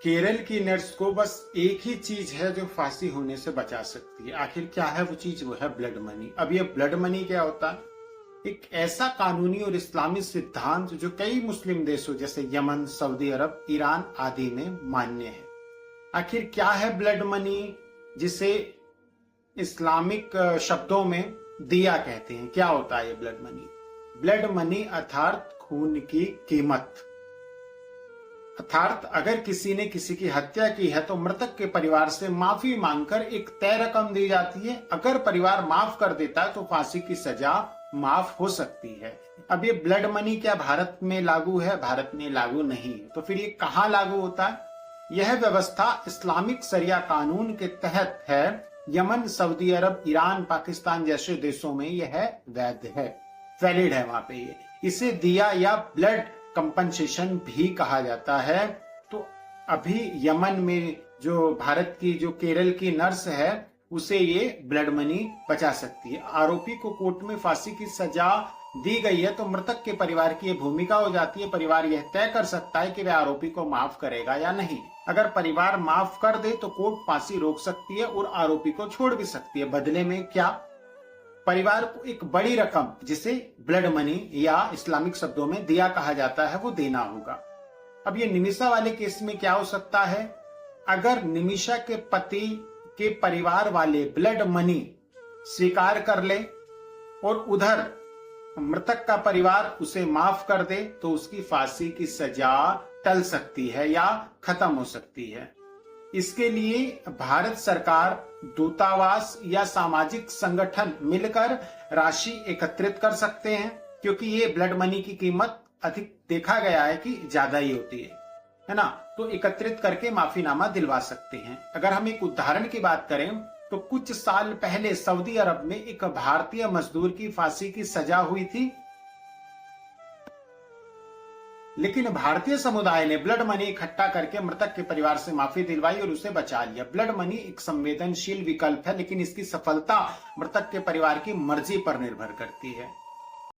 केरल की नर्स को बस एक ही चीज है जो फांसी होने से बचा सकती है। आखिर क्या है वो चीज? वो है ब्लड मनी। अब ये ब्लड मनी क्या होता है? एक ऐसा कानूनी और इस्लामी सिद्धांत जो कई मुस्लिम देशों जैसे यमन, सऊदी अरब, ईरान आदि में मान्य है। आखिर क्या है ब्लड मनी, जिसे इस्लामिक शब्दों में दिया कहते हैं? क्या होता है ये ब्लड मनी? ब्लड मनी अर्थात खून की कीमत। अर्थात अगर किसी ने किसी की हत्या की है तो मृतक के परिवार से माफी मांगकर एक तय रकम दी जाती है। अगर परिवार माफ कर देता है तो फांसी की सजा माफ हो सकती है। अब ये ब्लड मनी क्या भारत में लागू है? भारत में लागू नहीं है। तो फिर ये कहाँ लागू होता है? यह व्यवस्था इस्लामिक शरिया कानून के तहत है। यमन, सऊदी अरब, ईरान, पाकिस्तान जैसे देशों में यह वैध है, वैलिड है वहां पे ये। इसे दिया या ब्लड कंपनसेशन भी कहा जाता है। तो अभी यमन में जो भारत की जो केरल की नर्स है उसे ये ब्लड मनी बचा सकती है। आरोपी को कोर्ट में फांसी की सजा दी गई है तो मृतक के परिवार की यह भूमिका हो जाती है। परिवार यह तय कर सकता है कि वह आरोपी को माफ करेगा या नहीं। अगर परिवार माफ कर दे तो कोर्ट फांसी रोक सकती है और आरोपी को छोड़ भी सकती है। बदले में क्या? परिवार को एक बड़ी रकम, जिसे ब्लड मनी या इस्लामिक शब्दों में दिया कहा जाता है, वो देना होगा। अब ये निमिषा वाले केस में क्या हो सकता है? अगर निमिषा के पति के परिवार वाले ब्लड मनी स्वीकार कर ले और उधर मृतक का परिवार उसे माफ कर दे तो उसकी फांसी की सजा टल सकती है या खत्म हो सकती है। इसके लिए भारत सरकार, दूतावास या सामाजिक संगठन मिलकर राशि एकत्रित कर सकते हैं, क्योंकि ये ब्लड मनी की कीमत अधिक देखा गया है कि ज्यादा ही होती है ना। तो एकत्रित करके माफीनामा दिलवा सकते हैं। अगर हम एक उदाहरण की बात करें तो कुछ साल पहले सऊदी अरब में एक भारतीय मजदूर की फांसी की सजा हुई थी, लेकिन भारतीय समुदाय ने ब्लड मनी इकट्ठा करके मृतक के परिवार से माफी दिलवाई और उसे बचा लिया। ब्लड मनी एक संवेदनशील विकल्प है, लेकिन इसकी सफलता मृतक के परिवार की मर्जी पर निर्भर करती है।